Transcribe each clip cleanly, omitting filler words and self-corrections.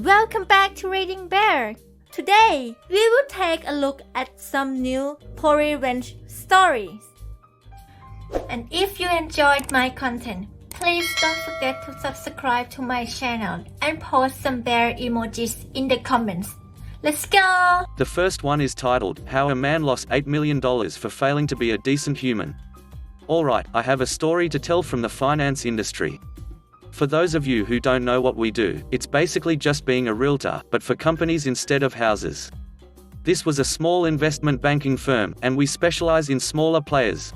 Welcome back to Reading Bear. Today, we will take a look at some new revenge stories. And if you enjoyed my content, please don't forget to subscribe to my channel and post some bear emojis in the comments. Let's go! The first one is titled, How a Man Lost $8 Million for Failing to Be a Decent Human. Alright, I have a story to tell from the finance industry. For those of you who don't know what we do, it's basically just being a realtor, but for companies instead of houses. This was a small investment banking firm, and we specialize in smaller players.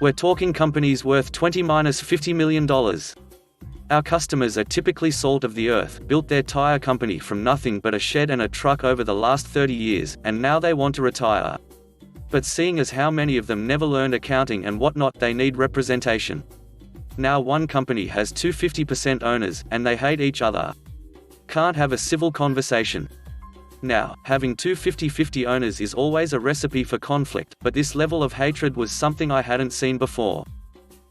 We're talking companies worth $20–50 million. Our customers are typically salt of the earth, built their tire company from nothing but a shed and a truck over the last 30 years, and now they want to retire. But seeing as how many of them never learned accounting and whatnot, they need representation. Now one company has two 50% owners, and they hate each other. Can't have a civil conversation. Now, having two 50-50 owners is always a recipe for conflict, but this level of hatred was something I hadn't seen before.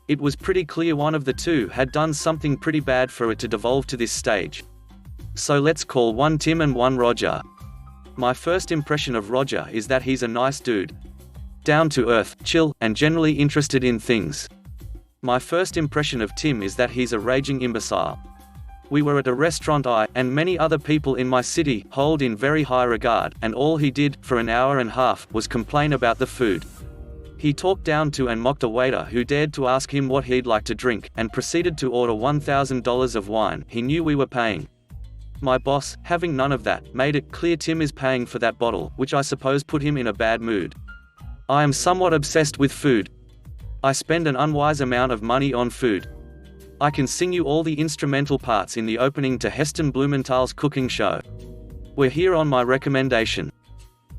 It was pretty clear one of the two had done something pretty bad for it to devolve to this stage. So let's call one Tim and one Roger. My first impression of Roger is that he's a nice dude. Down to earth, chill, and generally interested in things. My first impression of Tim is that he's a raging imbecile. We were at a restaurant I, and many other people in my city, hold in very high regard, and all he did, for an hour and a half, was complain about the food. He talked down to and mocked a waiter who dared to ask him what he'd like to drink, and proceeded to order $1,000 of wine he knew we were paying. My boss, having none of that, made it clear Tim is paying for that bottle, which I suppose put him in a bad mood. I am somewhat obsessed with food. I spend an unwise amount of money on food. I can sing you all the instrumental parts in the opening to Heston Blumenthal's cooking show. We're here on my recommendation.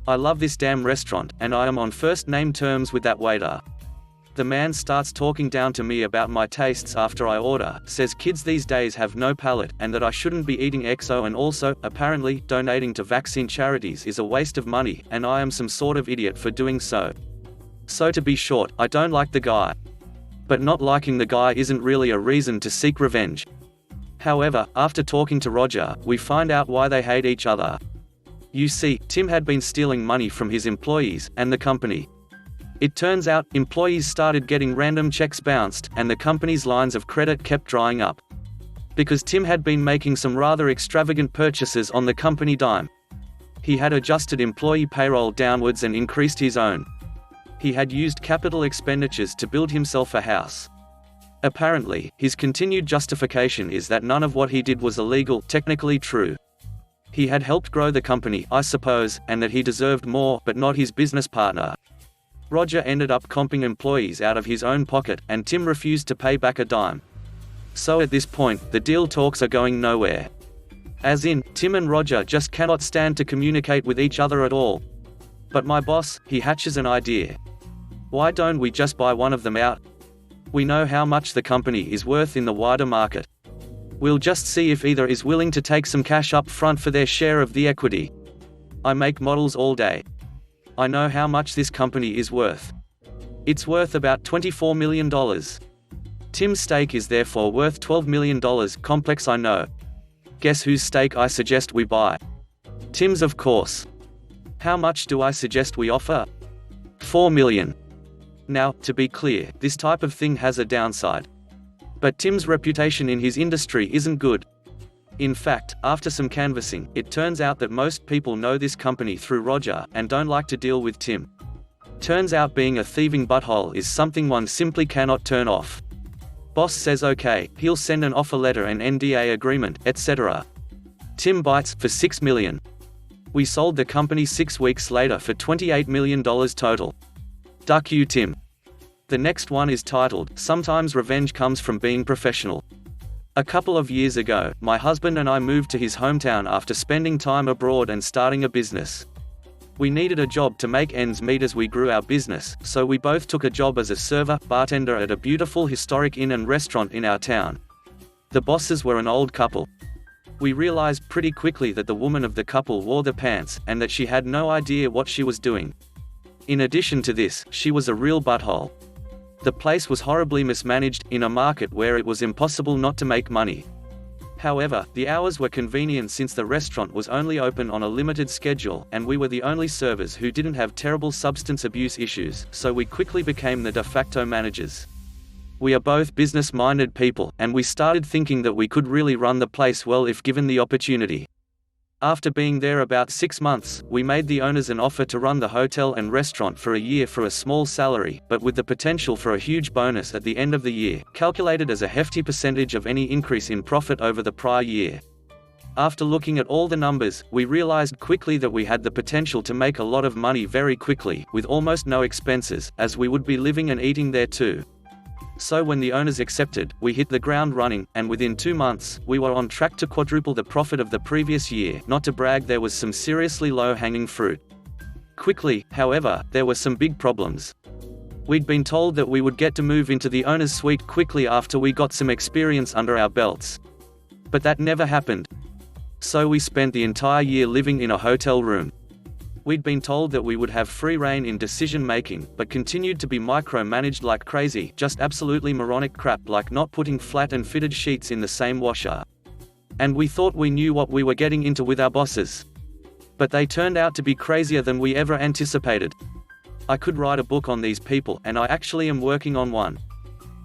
I love this damn restaurant, and I am on first name terms with that waiter. The man starts talking down to me about my tastes after I order, says kids these days have no palate, and that I shouldn't be eating XO, and also, apparently, donating to vaccine charities is a waste of money, and I am some sort of idiot for doing so. So to be short, I don't like the guy. But not liking the guy isn't really a reason to seek revenge. However, after talking to Roger, we find out why they hate each other. You see, Tim had been stealing money from his employees, and the company. It turns out, employees started getting random checks bounced, and the company's lines of credit kept drying up. Because Tim had been making some rather extravagant purchases on the company dime. He had adjusted employee payroll downwards and increased his own. He had used capital expenditures to build himself a house. Apparently, his continued justification is that none of what he did was illegal, technically true. He had helped grow the company, I suppose, and that he deserved more, but not his business partner. Roger ended up comping employees out of his own pocket, and Tim refused to pay back a dime. So at this point, the deal talks are going nowhere. As in, Tim and Roger just cannot stand to communicate with each other at all. But my boss, he hatches an idea. Why don't we just buy one of them out? We know how much the company is worth in the wider market. We'll just see if either is willing to take some cash up front for their share of the equity. I make models all day. I know how much this company is worth. It's worth about $24 million. Tim's stake is therefore worth $12 million. Complex, I know. Guess whose stake I suggest we buy? Tim's, of course. How much do I suggest we offer? $4 million. Now, to be clear, this type of thing has a downside. But Tim's reputation in his industry isn't good. In fact, after some canvassing, it turns out that most people know this company through Roger, and don't like to deal with Tim. Turns out being a thieving butthole is something one simply cannot turn off. Boss says okay, he'll send an offer letter and NDA agreement, etc. Tim bites, for $6 million. We sold the company 6 weeks later for $28 million total. Duck you, Tim. The next one is titled, Sometimes Revenge Comes from Being Professional. A couple of years ago, my husband and I moved to his hometown after spending time abroad and starting a business. We needed a job to make ends meet as we grew our business, so we both took a job as a server, bartender at a beautiful historic inn and restaurant in our town. The bosses were an old couple. We realized pretty quickly that the woman of the couple wore the pants, and that she had no idea what she was doing. In addition to this, she was a real butthole. The place was horribly mismanaged, in a market where it was impossible not to make money. However, the hours were convenient since the restaurant was only open on a limited schedule, and we were the only servers who didn't have terrible substance abuse issues, so we quickly became the de facto managers. We are both business-minded people, and we started thinking that we could really run the place well if given the opportunity. After being there about 6 months, we made the owners an offer to run the hotel and restaurant for a year for a small salary, but with the potential for a huge bonus at the end of the year, calculated as a hefty percentage of any increase in profit over the prior year. After looking at all the numbers, we realized quickly that we had the potential to make a lot of money very quickly, with almost no expenses, as we would be living and eating there too. So when the owners accepted, we hit the ground running, and within 2 months, we were on track to quadruple the profit of the previous year. Not to brag, there was some seriously low-hanging fruit. Quickly, however, there were some big problems. We'd been told that we would get to move into the owner's suite quickly after we got some experience under our belts. But that never happened. So we spent the entire year living in a hotel room. We'd been told that we would have free rein in decision-making, but continued to be micromanaged like crazy, just absolutely moronic crap like not putting flat and fitted sheets in the same washer. And we thought we knew what we were getting into with our bosses. But they turned out to be crazier than we ever anticipated. I could write a book on these people, and I actually am working on one.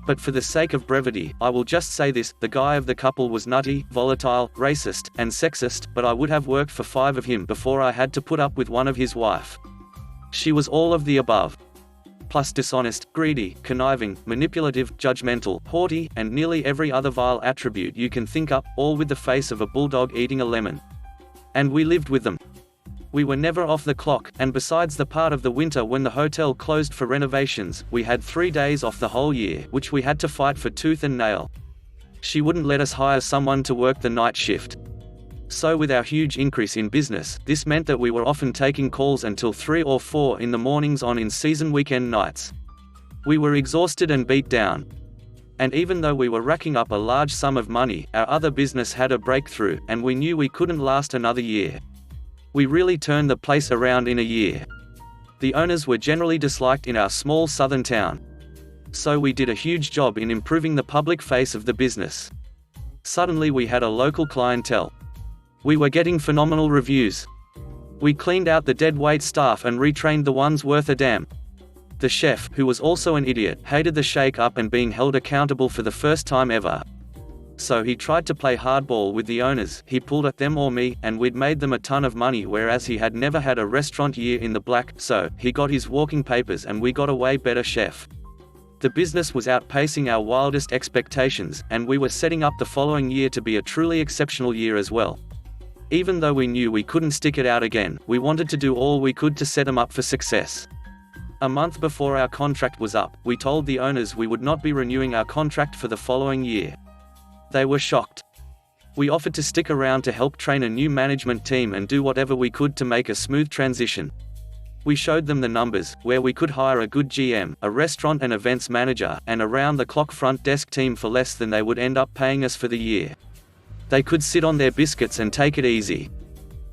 But for the sake of brevity, I will just say this: the guy of the couple was nutty, volatile, racist, and sexist, but I would have worked for 5 of him before I had to put up with one of his wife. She was all of the above. Plus dishonest, greedy, conniving, manipulative, judgmental, haughty, and nearly every other vile attribute you can think up, all with the face of a bulldog eating a lemon. And we lived with them. We were never off the clock, and besides the part of the winter when the hotel closed for renovations, we had 3 days off the whole year, which we had to fight for tooth and nail. She wouldn't let us hire someone to work the night shift. So with our huge increase in business, this meant that we were often taking calls until 3 or 4 in the mornings on in-season weekend nights. We were exhausted and beat down. And even though we were racking up a large sum of money, our other business had a breakthrough, and we knew we couldn't last another year. We really turned the place around in a year. The owners were generally disliked in our small southern town. So we did a huge job in improving the public face of the business. Suddenly we had a local clientele. We were getting phenomenal reviews. We cleaned out the dead-weight staff and retrained the ones worth a damn. The chef, who was also an idiot, hated the shake-up and being held accountable for the first time ever. So he tried to play hardball with the owners. He pulled at them or me, and we'd made them a ton of money, whereas he had never had a restaurant year in the black, so he got his walking papers and we got a way better chef. The business was outpacing our wildest expectations, and we were setting up the following year to be a truly exceptional year as well. Even though we knew we couldn't stick it out again, we wanted to do all we could to set them up for success. A month before our contract was up, we told the owners we would not be renewing our contract for the following year. They were shocked. We offered to stick around to help train a new management team and do whatever we could to make a smooth transition. We showed them the numbers, where we could hire a good GM, a restaurant and events manager, and a round-the-clock front desk team for less than they would end up paying us for the year. They could sit on their biscuits and take it easy.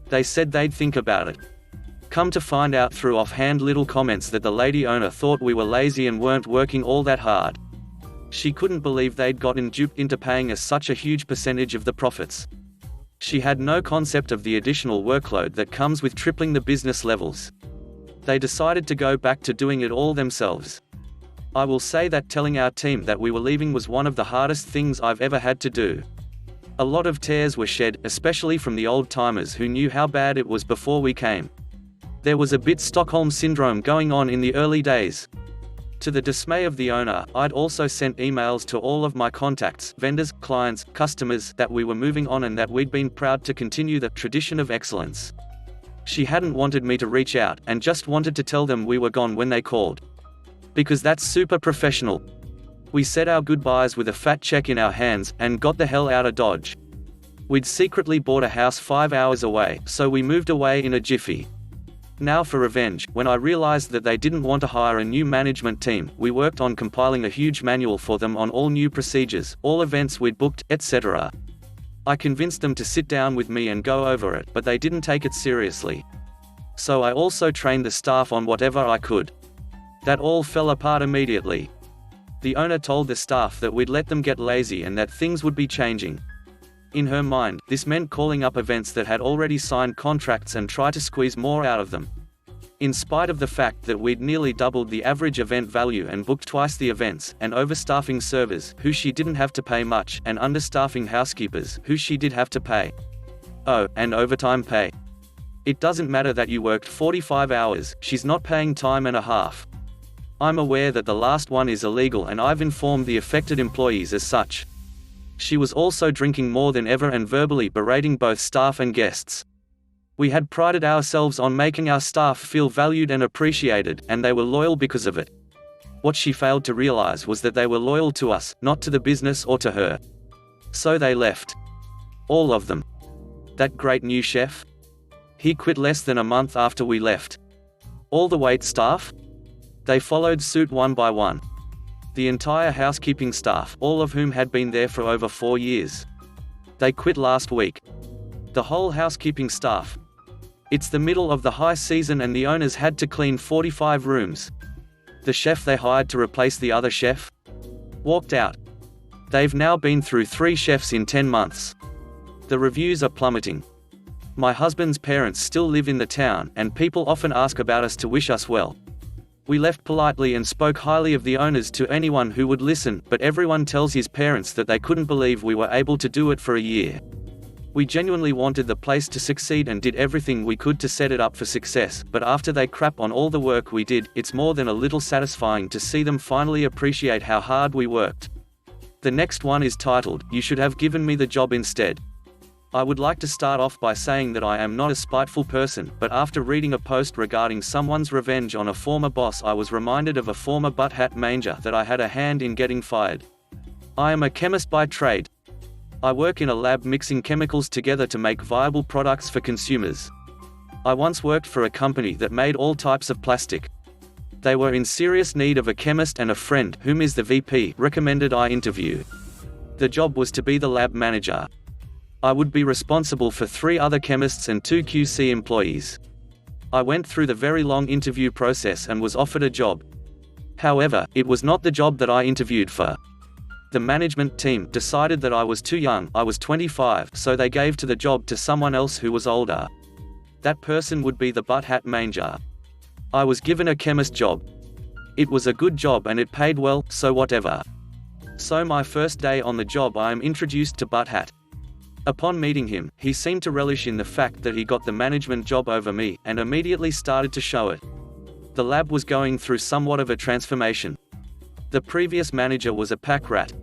They said they'd think about it. Come to find out through offhand little comments that the lady owner thought we were lazy and weren't working all that hard. She couldn't believe they'd gotten duped into paying us such a huge percentage of the profits. She had no concept of the additional workload that comes with tripling the business levels. They decided to go back to doing it all themselves. I will say that telling our team that we were leaving was one of the hardest things I've ever had to do. A lot of tears were shed, especially from the old-timers who knew how bad it was before we came. There was a bit Stockholm Syndrome going on in the early days. To the dismay of the owner, I'd also sent emails to all of my contacts, vendors, clients, customers, that we were moving on and that we'd been proud to continue the tradition of excellence. She hadn't wanted me to reach out, and just wanted to tell them we were gone when they called. Because that's super professional. We said our goodbyes with a fat check in our hands, and got the hell out of Dodge. We'd secretly bought a house 5 hours away, so we moved away in a jiffy. Now for revenge, when I realized that they didn't want to hire a new management team, we worked on compiling a huge manual for them on all new procedures, all events we'd booked, etc. I convinced them to sit down with me and go over it, but they didn't take it seriously. So I also trained the staff on whatever I could. That all fell apart immediately. The owner told the staff that we'd let them get lazy and that things would be changing. In her mind, this meant calling up events that had already signed contracts and try to squeeze more out of them. In spite of the fact that we'd nearly doubled the average event value and booked twice the events, and overstaffing servers, who she didn't have to pay much, and understaffing housekeepers, who she did have to pay. Oh, and overtime pay. It doesn't matter that you worked 45 hours, she's not paying time and a half. I'm aware that the last one is illegal and I've informed the affected employees as such. She was also drinking more than ever and verbally berating both staff and guests. We had prided ourselves on making our staff feel valued and appreciated, and they were loyal because of it. What she failed to realize was that they were loyal to us, not to the business or to her. So they left. All of them. That great new chef? He quit less than a month after we left. All the wait staff? They followed suit one by one. The entire housekeeping staff, all of whom had been there for over 4 years. They quit last week. The whole housekeeping staff. It's the middle of the high season and the owners had to clean 45 rooms. The chef they hired to replace the other chef walked out. They've now been through 3 chefs in 10 months. The reviews are plummeting. My husband's parents still live in the town, and people often ask about us to wish us well. We left politely and spoke highly of the owners to anyone who would listen, but everyone tells his parents that they couldn't believe we were able to do it for a year. We genuinely wanted the place to succeed and did everything we could to set it up for success, but after they crap on all the work we did, it's more than a little satisfying to see them finally appreciate how hard we worked. The next one is titled, "You Should Have Given Me the Job Instead." I would like to start off by saying that I am not a spiteful person, but after reading a post regarding someone's revenge on a former boss, I was reminded of a former butthole manager that I had a hand in getting fired. I am a chemist by trade. I work in a lab mixing chemicals together to make viable products for consumers. I once worked for a company that made all types of plastic. They were in serious need of a chemist, and a friend, whom is the VP, recommended I interview. The job was to be the lab manager. I would be responsible for 3 other chemists and 2 QC employees. I went through the very long interview process and was offered a job. However, it was not the job that I interviewed for. The management team decided that I was too young, I was 25, so they gave the job to someone else who was older. That person would be the butthole manager. I was given a chemist job. It was a good job and it paid well, so whatever. So my first day on the job I am introduced to Butthole. Upon meeting him, he seemed to relish in the fact that he got the management job over me, and immediately started to show it. The lab was going through somewhat of a transformation. The previous manager was a pack rat.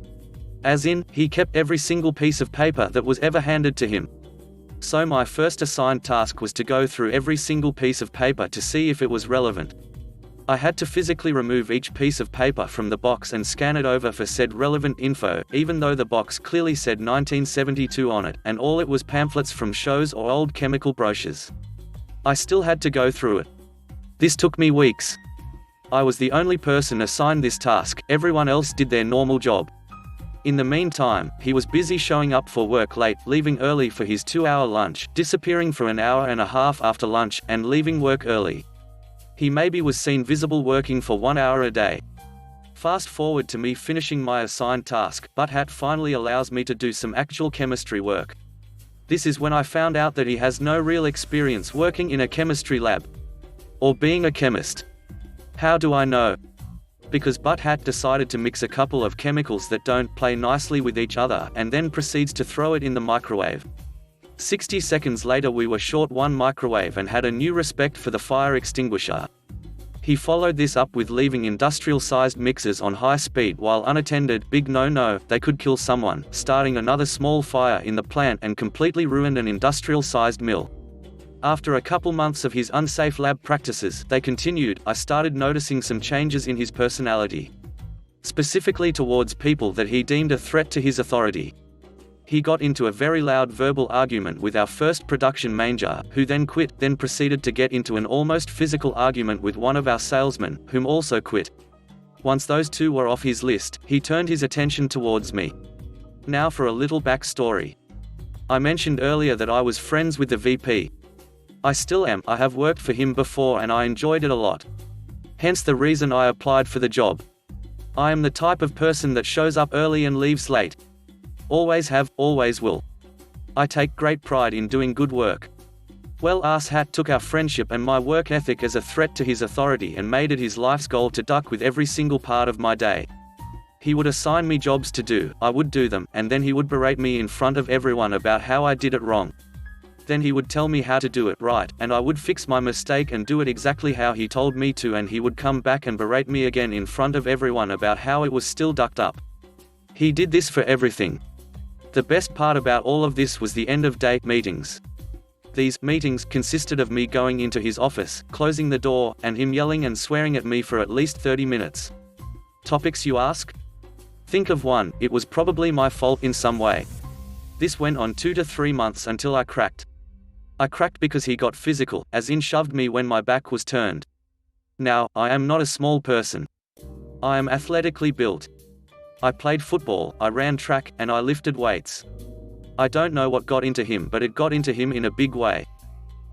As in, he kept every single piece of paper that was ever handed to him. So my first assigned task was to go through every single piece of paper to see if it was relevant. I had to physically remove each piece of paper from the box and scan it over for said relevant info, even though the box clearly said 1972 on it, and all it was pamphlets from shows or old chemical brochures. I still had to go through it. This took me weeks. I was the only person assigned this task, everyone else did their normal job. In the meantime, he was busy showing up for work late, leaving early for his 2-hour lunch, disappearing for an hour and a half after lunch, and leaving work early. He maybe was seen visible working for 1 hour a day. Fast forward to me finishing my assigned task, Butthole finally allows me to do some actual chemistry work. This is when I found out that he has no real experience working in a chemistry lab. Or being a chemist. How do I know? Because Butthole decided to mix a couple of chemicals that don't play nicely with each other, and then proceeds to throw it in the microwave. 60 seconds later we were short 1 microwave and had a new respect for the fire extinguisher. He followed this up with leaving industrial-sized mixers on high speed while unattended. Big no-no, they could kill someone, starting another small fire in the plant and completely ruined an industrial-sized mill. After a couple months of his unsafe lab practices, they continued, I started noticing some changes in his personality. Specifically towards people that he deemed a threat to his authority. He got into a very loud verbal argument with our first production manager, who then quit, then proceeded to get into an almost physical argument with one of our salesmen, whom also quit. Once those 2 were off his list, he turned his attention towards me. Now for a little backstory. I mentioned earlier that I was friends with the VP. I still am. I have worked for him before and I enjoyed it a lot. Hence the reason I applied for the job. I am the type of person that shows up early and leaves late. Always have, always will. I take great pride in doing good work. Well, Hat took our friendship and my work ethic as a threat to his authority and made it his life's goal to duck with every single part of my day. He would assign me jobs to do, I would do them, and then he would berate me in front of everyone about how I did it wrong. Then he would tell me how to do it right, and I would fix my mistake and do it exactly how he told me to, and he would come back and berate me again in front of everyone about how it was still ducked up. He did this for everything. The best part about all of this was the end-of-day meetings. These meetings consisted of me going into his office, closing the door, and him yelling and swearing at me for at least 30 minutes. Topics, you ask? Think of one. It was probably my fault in some way. This went on 2 to 3 months until I cracked. I cracked because he got physical, as in shoved me when my back was turned. Now, I am not a small person. I am athletically built. I played football, I ran track, and I lifted weights. I don't know what got into him, but it got into him in a big way.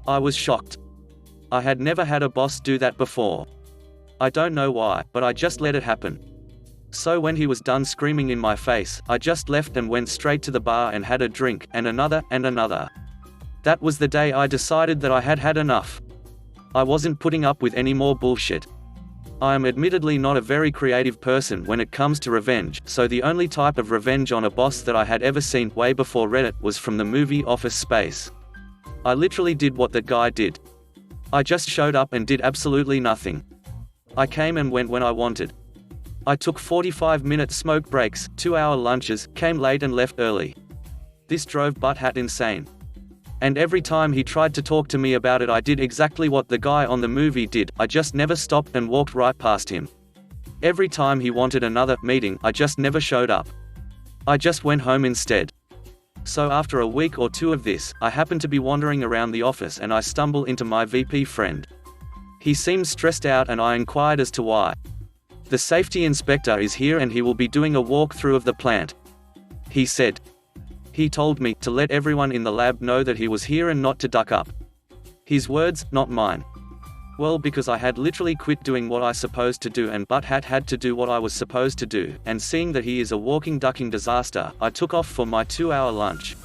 I was shocked. I had never had a boss do that before. I don't know why, but I just let it happen. So when he was done screaming in my face, I just left and went straight to the bar and had a drink, and another, and another. That was the day I decided that I had had enough. I wasn't putting up with any more bullshit. I am admittedly not a very creative person when it comes to revenge, so the only type of revenge on a boss that I had ever seen way before Reddit was from the movie Office Space. I literally did what that guy did. I just showed up and did absolutely nothing. I came and went when I wanted. I took 45-minute smoke breaks, 2-hour lunches, came late and left early. This drove Butthole insane. And every time he tried to talk to me about it, I did exactly what the guy on the movie did. I just never stopped and walked right past him. Every time he wanted another meeting, I just never showed up. I just went home instead. So after a week or two of this, I happened to be wandering around the office and I stumble into my VP friend. He seems stressed out and I inquired as to why. The safety inspector is here and he will be doing a walkthrough of the plant. He said. He told me to let everyone in the lab know that he was here and not to duck up. His words, not mine. Well, because I had literally quit doing what I supposed to do and Butthole had to do what I was supposed to do, and seeing that he is a walking ducking disaster, I took off for my 2-hour lunch.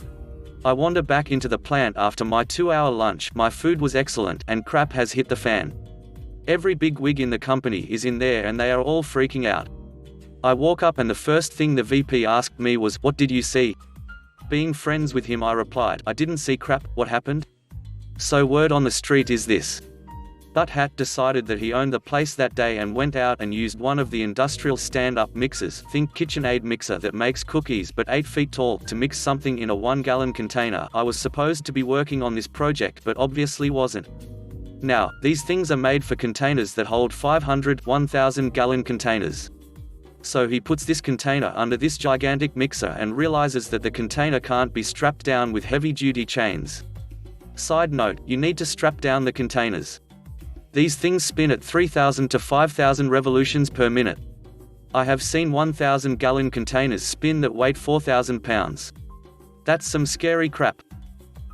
I wander back into the plant after my 2-hour lunch. My food was excellent, and crap has hit the fan. Every big wig in the company is in there and they are all freaking out. I walk up and the first thing the VP asked me was, "What did you see?" Being friends with him, I replied, "I didn't see crap, what happened?" So word on the street is this. Butthole decided that he owned the place that day and went out and used one of the industrial stand-up mixers, think KitchenAid mixer that makes cookies but 8 feet tall, to mix something in a 1-gallon container. I was supposed to be working on this project but obviously wasn't. Now, these things are made for containers that hold 500, 1,000-gallon containers. So he puts this container under this gigantic mixer and realizes that the container can't be strapped down with heavy-duty chains. Side note, you need to strap down the containers. These things spin at 3,000 to 5,000 revolutions per minute. I have seen 1,000-gallon containers spin that weight 4,000 pounds. That's some scary crap.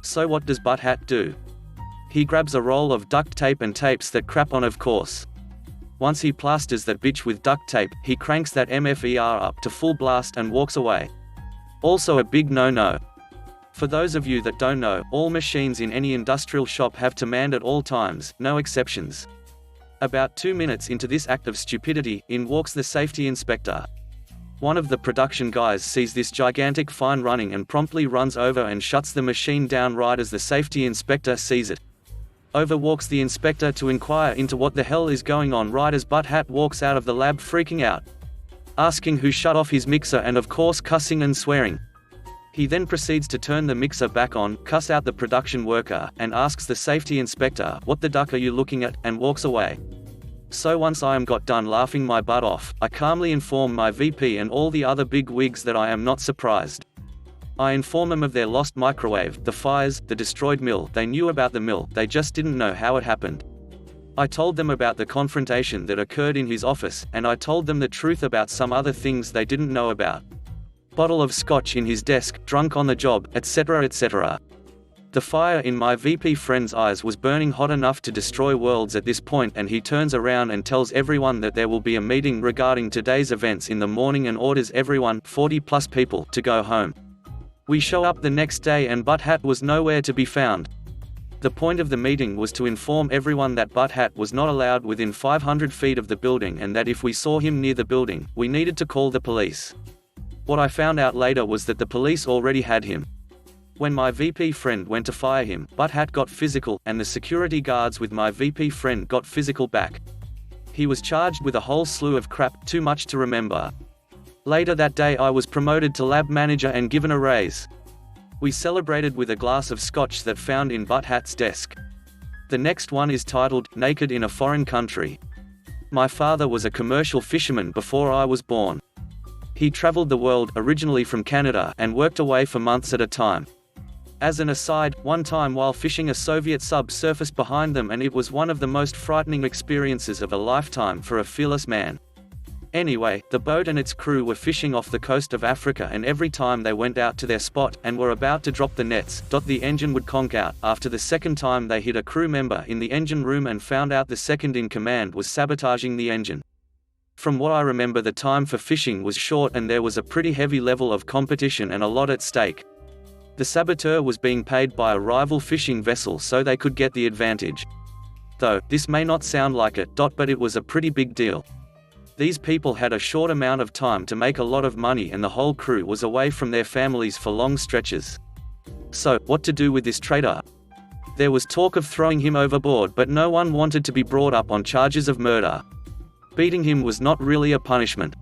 So what does Butthole do? He grabs a roll of duct tape and tapes that crap on, of course. Once he plasters that bitch with duct tape, he cranks that MFER up to full blast and walks away. Also a big no-no. For those of you that don't know, all machines in any industrial shop have to man at all times, no exceptions. About 2 minutes into this act of stupidity, in walks the safety inspector. One of the production guys sees this gigantic fine running and promptly runs over and shuts the machine down right as the safety inspector sees it. Over walks the inspector to inquire into what the hell is going on right as Butthole walks out of the lab freaking out, asking who shut off his mixer and of course cussing and swearing. He then proceeds to turn the mixer back on, cuss out the production worker, and asks the safety inspector, "What the duck are you looking at?" and walks away. So once I am got done laughing my butt off, I calmly inform my VP and all the other big wigs that I am not surprised. I inform them of their lost microwave, the fires, the destroyed mill. They knew about the mill, they just didn't know how it happened. I told them about the confrontation that occurred in his office, and I told them the truth about some other things they didn't know about. Bottle of scotch in his desk, drunk on the job, etc., etc. The fire in my VP friend's eyes was burning hot enough to destroy worlds at this point, and he turns around and tells everyone that there will be a meeting regarding today's events in the morning and orders everyone, 40+ people, to go home. We show up the next day and Butthole was nowhere to be found. The point of the meeting was to inform everyone that Butthole was not allowed within 500 feet of the building and that if we saw him near the building, we needed to call the police. What I found out later was that the police already had him. When my VP friend went to fire him, Butthole got physical, and the security guards with my VP friend got physical back. He was charged with a whole slew of crap, too much to remember. Later that day I was promoted to lab manager and given a raise. We celebrated with a glass of scotch that found in Butthole's desk. The next one is titled, Naked in a Foreign Country. My father was a commercial fisherman before I was born. He traveled the world, originally from Canada, and worked away for months at a time. As an aside, one time while fishing a Soviet sub surfaced behind them and it was one of the most frightening experiences of a lifetime for a fearless man. Anyway, the boat and its crew were fishing off the coast of Africa and every time they went out to their spot and were about to drop the nets, the engine would conk out. After the second time they hit a crew member in the engine room and found out the second in command was sabotaging the engine. From what I remember, the time for fishing was short and there was a pretty heavy level of competition and a lot at stake. The saboteur was being paid by a rival fishing vessel so they could get the advantage. Though, this may not sound like it, but it was a pretty big deal. These people had a short amount of time to make a lot of money and the whole crew was away from their families for long stretches. So, what to do with this traitor? There was talk of throwing him overboard, but no one wanted to be brought up on charges of murder. Beating him was not really a punishment.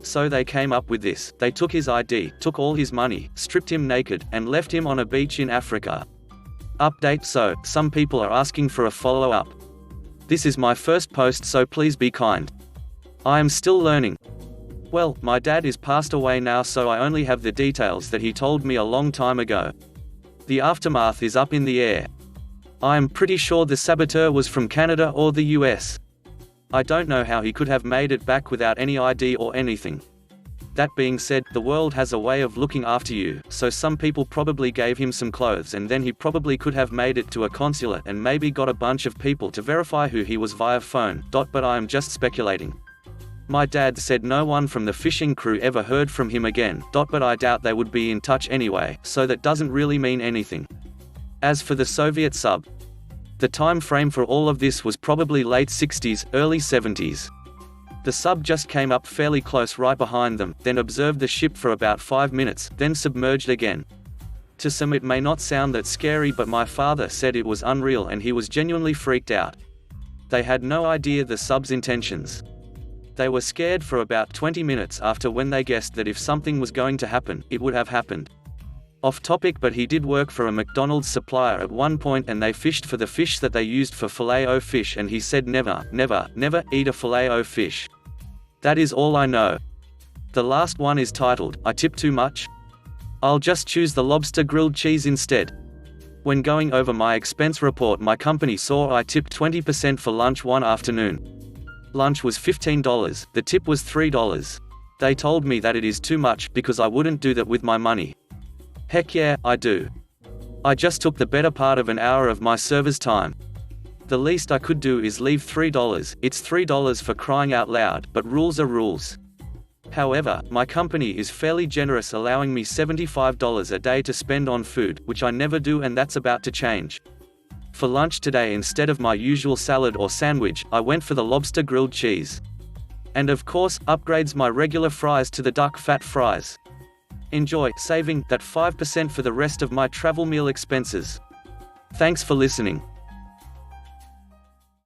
So they came up with this. They took his ID, took all his money, stripped him naked, and left him on a beach in Africa. Update: so, some people are asking for a follow-up. This is my first post, so please be kind. I am still learning. Well, my dad is passed away now, so I only have the details that he told me a long time ago. The aftermath is up in the air. I am pretty sure the saboteur was from Canada or the US. I don't know how he could have made it back without any ID or anything. That being said, the world has a way of looking after you, so some people probably gave him some clothes and then he probably could have made it to a consulate and maybe got a bunch of people to verify who he was via phone. But I am just speculating. My dad said no one from the fishing crew ever heard from him again. But I doubt they would be in touch anyway, so that doesn't really mean anything. As for the Soviet sub, the time frame for all of this was probably late 60s, early 70s. The sub just came up fairly close right behind them, then observed the ship for about 5 minutes, then submerged again. To some it may not sound that scary, but my father said it was unreal and he was genuinely freaked out. They had no idea the sub's intentions. They were scared for about 20 minutes after, when they guessed that if something was going to happen, it would have happened. Off topic, but he did work for a McDonald's supplier at one point and they fished for the fish that they used for filet-o fish and he said never, never, never eat a filet-o fish. That is all I know. The last one is titled, I tip too much? I'll just choose the lobster grilled cheese instead. When going over my expense report, my company saw I tipped 20% for lunch one afternoon. Lunch was $15, the tip was $3. They told me that it is too much because I wouldn't do that with my money. Heck yeah, I do. I just took the better part of an hour of my server's time. The least I could do is leave $3, it's $3 for crying out loud, but rules are rules. However, my company is fairly generous, allowing me $75 a day to spend on food, which I never do, and that's about to change. For lunch today, instead of my usual salad or sandwich, I went for the lobster grilled cheese. And of course, upgrades my regular fries to the duck fat fries. Enjoy, saving that 5% for the rest of my travel meal expenses. Thanks for listening.